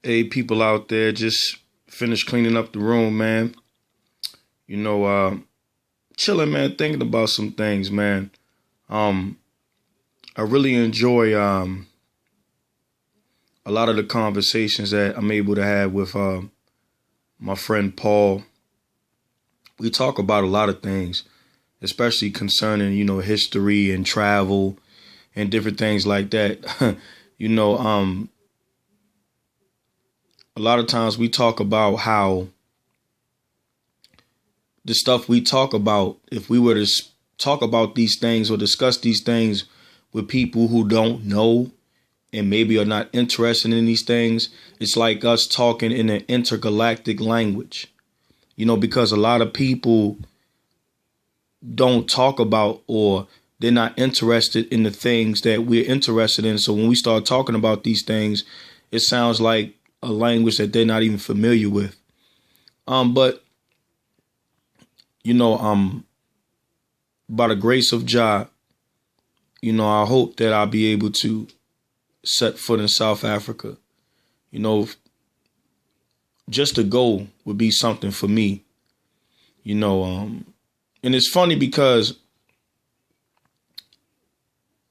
Hey, people out there, just finished cleaning up the room, man. You know, chilling, man, thinking about some things, man. Um, I really enjoy a lot of the conversations that I'm able to have with my friend Paul. We talk about a lot of things, especially concerning, history and travel and different things like that. you know, um, a lot of times we talk about how the stuff we talk about, if we were to talk about these things or discuss these things with people who don't know and maybe are not interested in these things, it's like us talking in an intergalactic language, because a lot of people don't talk about, or they're not interested in the things that we're interested in. So when we start talking about these things, it sounds like a language that they're not even familiar with. But by the grace of Jah, I hope that I'll be able to set foot in South Africa. Just to go would be something for me. And it's funny because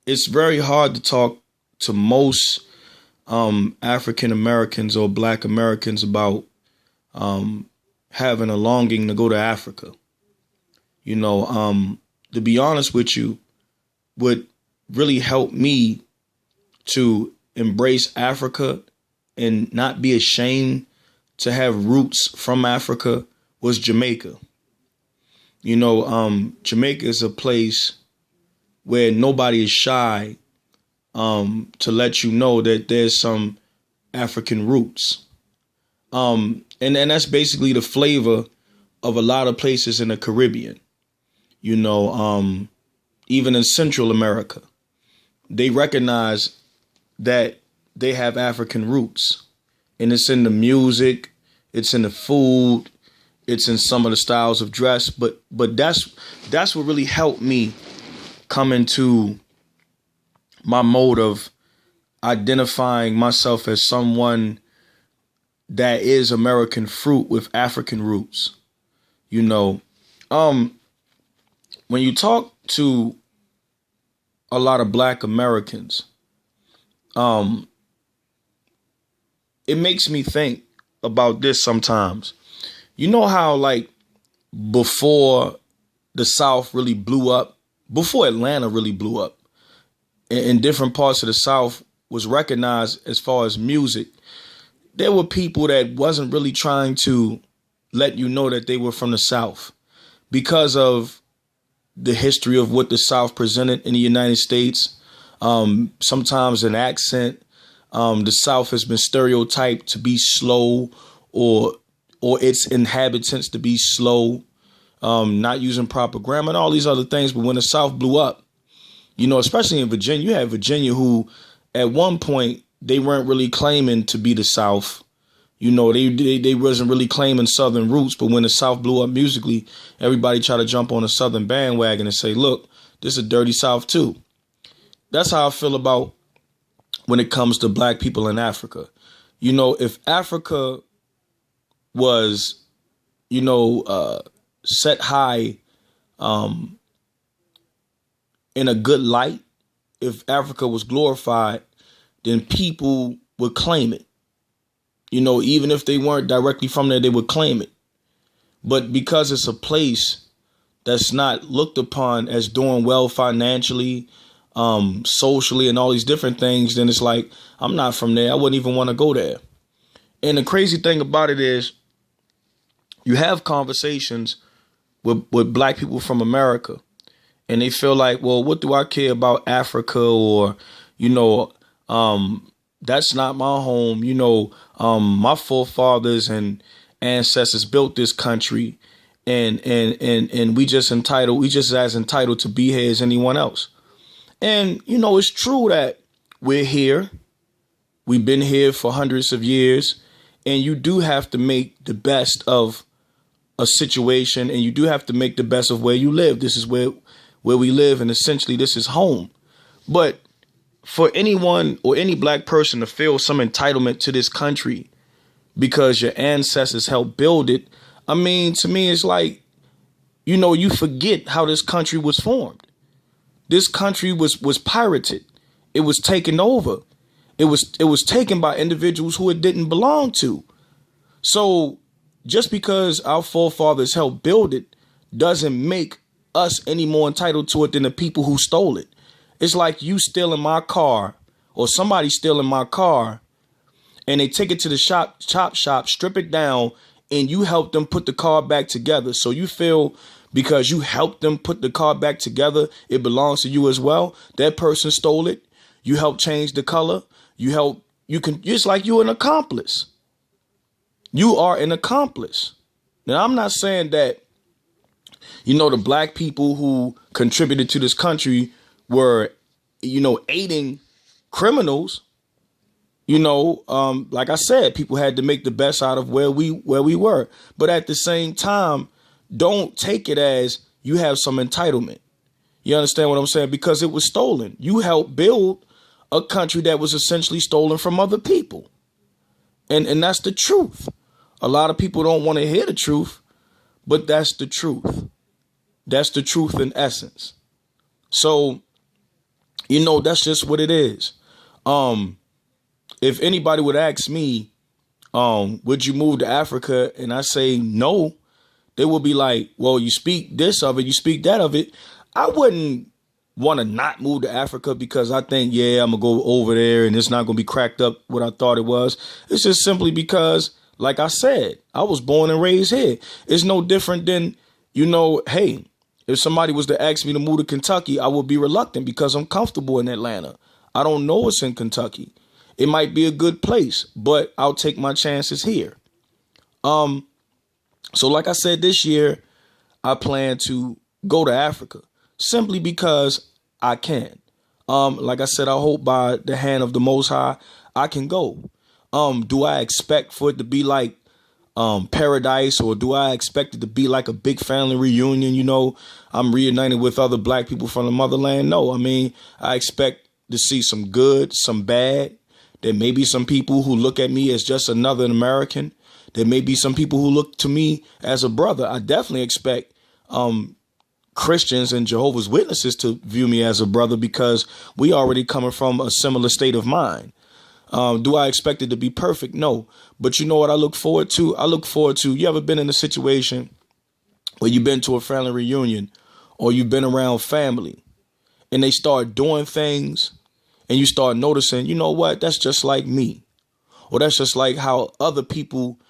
it's very hard to talk to most African Americans or Black Americans about having a longing to go to Africa. To be honest with you, what really helped me to embrace Africa and not be ashamed to have roots from Africa was Jamaica. Jamaica is a place where nobody is shy to let you know that there's some African roots. And that's basically the flavor of a lot of places in the Caribbean. Even in Central America, they recognize that they have African roots, and it's in the music, it's in the food, it's in some of the styles of dress. But that's what really helped me come into my mode of identifying myself as someone that is American fruit with African roots. When you talk to a lot of Black Americans, it makes me think about this sometimes. You know how, like, before the South really blew up, before Atlanta really blew up, in different parts of the South was recognized as far as music, there were people that wasn't really trying to let you know that they were from the South because of the history of what the South presented in the United States. Sometimes an accent. The South has been stereotyped to be slow, or its inhabitants to be slow, not using proper grammar and all these other things. But when the South blew up, especially in Virginia, you had Virginia who at one point they weren't really claiming to be the South. They wasn't really claiming Southern roots. But when the South blew up musically, everybody tried to jump on a Southern bandwagon and say, look, this is a dirty South too. That's how I feel about when it comes to Black people in Africa. If Africa was, set high in a good light, if Africa was glorified, then people would claim it. Even if they weren't directly from there, they would claim it. But because it's a place that's not looked upon as doing well financially, socially, and all these different things, then it's like, I'm not from there. I wouldn't even want to go there. And the crazy thing about it is you have conversations with Black people from America, and they feel like, well, what do I care about Africa? Or, that's not my home. My forefathers and ancestors built this country, and we just as entitled to be here as anyone else. And, it's true that we're here. We've been here for hundreds of years, and you do have to make the best of a situation, and you do have to make the best of where you live. This is where we live, and essentially this is home. But for anyone or any Black person to feel some entitlement to this country because your ancestors helped build it. I mean, to me, it's like, you forget how this country was formed. This country was pirated. It was taken over. It was taken by individuals who it didn't belong to. So just because our forefathers helped build it doesn't make us any more entitled to it than the people who stole it. It's like you stealing my car, or somebody stealing my car, and they take it to the chop shop, strip it down, and you help them put the car back together. So you feel because you helped them put the car back together, it belongs to you as well. That person stole it. You helped change the color. It's like you're an accomplice. You are an accomplice. Now, I'm not saying that, the black people who contributed to this country were, aiding criminals. Like I said, people had to make the best out of where we were. But at the same time, don't take it as you have some entitlement. You understand what I'm saying? Because it was stolen. You helped build a country that was essentially stolen from other people. And that's the truth. A lot of people don't want to hear the truth, but that's the truth. That's the truth in essence. So, that's just what it is. If anybody would ask me, would you move to Africa? And I say no, they will be like, well, you speak this of it, you speak that of it. I wouldn't want to not move to Africa because I think, I'm going to go over there and it's not going to be cracked up what I thought it was. It's just simply because, like I said, I was born and raised here. It's no different than, hey, if somebody was to ask me to move to Kentucky, I would be reluctant because I'm comfortable in Atlanta. I don't know what's in Kentucky. It might be a good place, but I'll take my chances here. So like I said, this year, I plan to go to Africa simply because I can. Like I said, I hope by the hand of the Most High, I can go. Do I expect for it to be like paradise, or do I expect it to be like a big family reunion? I'm reunited with other black people from the motherland. No, I mean, I expect to see some good, some bad. There may be some people who look at me as just another American. There may be some people who look to me as a brother. I definitely expect Christians and Jehovah's Witnesses to view me as a brother because we already coming from a similar state of mind. Do I expect it to be perfect? No. But you know what I look forward to? You ever been in a situation where you've been to a family reunion or you've been around family and they start doing things and you start noticing, you know what? That's just like me. Or that's just like how other people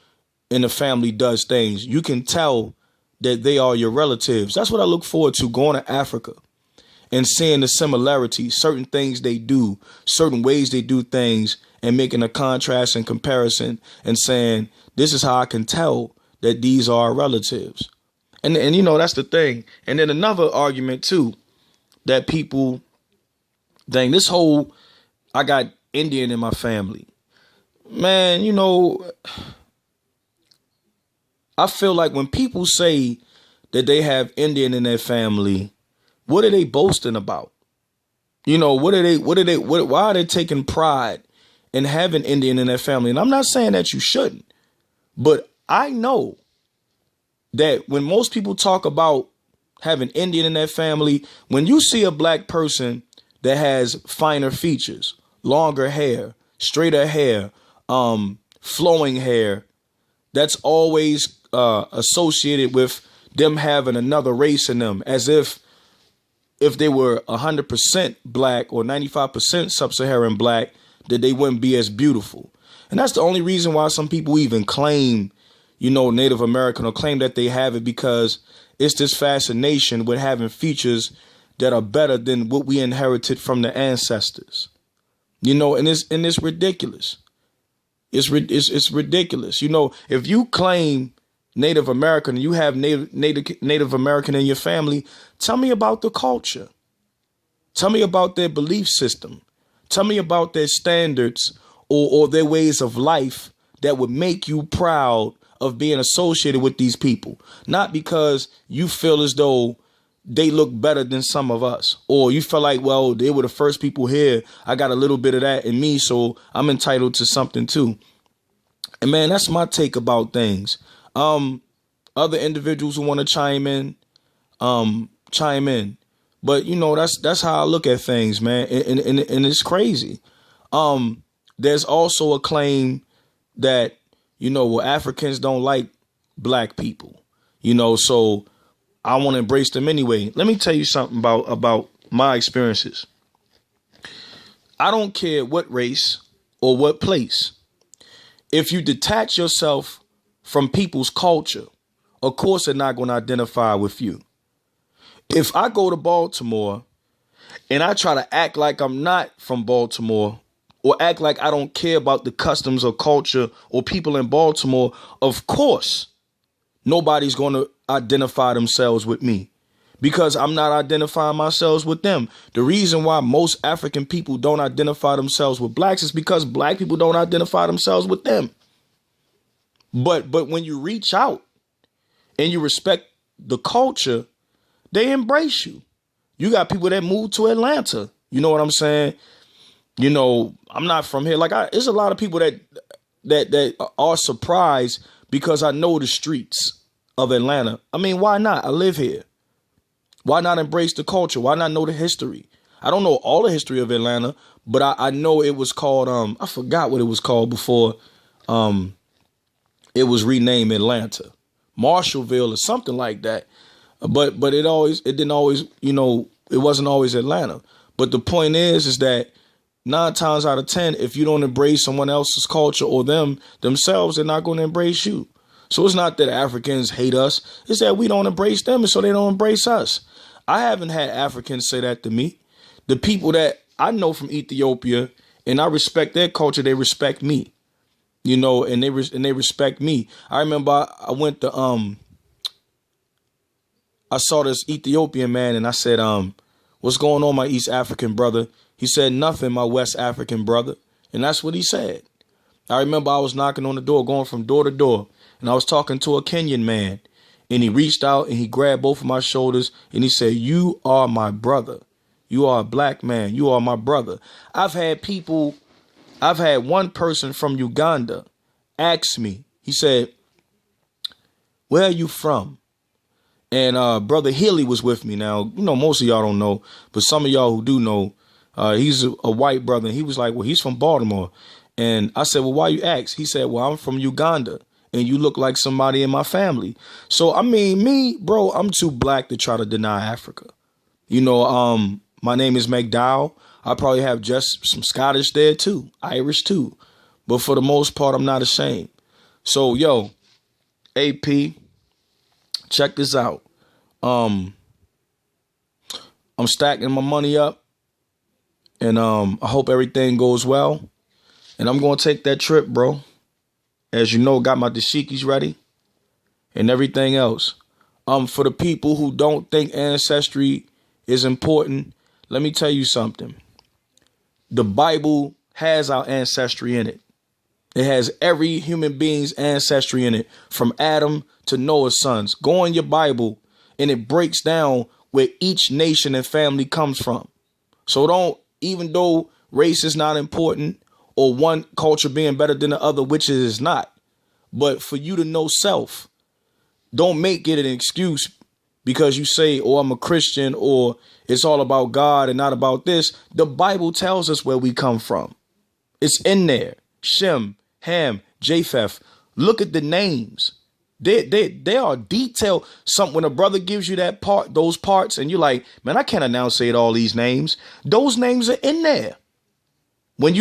in the family does things. You can tell that they are your relatives. That's what I look forward to, going to Africa and seeing the similarities, certain things they do, certain ways they do things, and making a contrast and comparison and saying, this is how I can tell that these are relatives. And that's the thing. And then another argument too, that people, this whole, I got Indian in my family. Man, I feel like when people say that they have Indian in their family, what are they boasting about? Why are they taking pride in having Indian in their family? And I'm not saying that you shouldn't, but I know that when most people talk about having Indian in their family, when you see a black person that has finer features, longer hair, straighter hair, flowing hair, that's always associated with them having another race in them, as if they were 100% black or 95% sub-Saharan black, that they wouldn't be as beautiful. And that's the only reason why some people even claim, Native American, or claim that they have it, because it's this fascination with having features that are better than what we inherited from the ancestors. And it's ridiculous. It's ridiculous. If you claim Native American, you have Native American in your family, tell me about the culture. Tell me about their belief system. Tell me about their standards or their ways of life that would make you proud of being associated with these people. Not because you feel as though they look better than some of us, or you feel like, well, they were the first people here. I got a little bit of that in me, so I'm entitled to something too. And man, that's my take about things. Other individuals who want to chime in. But you know, that's how I look at things, man. And it's crazy. There's also a claim that, you know, well, Africans don't like black people, you know, so I want to embrace them anyway. Let me tell you something about my experiences. I don't care what race or what place. If you detach yourself from people's culture, of course they're not going to identify with you. If I go to Baltimore and I try to act like I'm not from Baltimore, or act like I don't care about the customs or culture or people in Baltimore, of course nobody's going to identify themselves with me, because I'm not identifying myself with them. The reason why most African people don't identify themselves with blacks is because black people don't identify themselves with them. But when you reach out and you respect the culture, they embrace you. You got people that move to Atlanta. You know what I'm saying? You know, I'm not from here. Like, there's a lot of people that are surprised because I know the streets of Atlanta. I mean, why not? I live here. Why not embrace the culture? Why not know the history? I don't know all the history of Atlanta, but I know it was called, I forgot what it was called before it was renamed Atlanta. Marshallville or something like that. But it didn't always, you know, it wasn't always Atlanta. But the point is that 9 times out of 10, if you don't embrace someone else's culture or themselves, they're not going to embrace you. So it's not that Africans hate us. It's that we don't embrace them, and so they don't embrace us. I haven't had Africans say that to me. The people that I know from Ethiopia, and I respect their culture, they respect me. You know, and they respect me. I remember I went to I saw this Ethiopian man, and I said, what's going on, my East African brother? He said, nothing, my West African brother. And that's what he said. I remember I was knocking on the door, going from door to door, and I was talking to a Kenyan man, and he reached out and he grabbed both of my shoulders and he said, you are my brother. You are a black man. You are my brother. I've had one person from Uganda ask me, he said, where are you from? And Brother Healy was with me. Now, you know, most of y'all don't know, but some of y'all who do know, he's a white brother. And he was like, well, he's from Baltimore. And I said, well, why you ask? He said, well, I'm from Uganda, and you look like somebody in my family. So, I mean, me, bro, I'm too black to try to deny Africa. You know, my name is McDowell. I probably have just some Scottish there too, Irish too. But for the most part, I'm not ashamed. So, yo, AP, check this out. I'm stacking my money up, and I hope everything goes well. And I'm going to take that trip, bro. As you know, got my dashikis ready and everything else. For the people who don't think ancestry is important, let me tell you something. The Bible has our ancestry in it. It has every human being's ancestry in it, from Adam to Noah's sons. Go in your Bible, and it breaks down where each nation and family comes from. So don't, even though race is not important, or one culture being better than the other, which it is not, but for you to know self, don't make it an excuse because you say, oh, I'm a Christian, or it's all about God and not about this. The Bible tells us where we come from. It's in there. Shem, Ham, Japheth. Look at the names. They are detailed. When a brother gives you those parts, and you're like, man, I can't enunciate all these names. Those names are in there.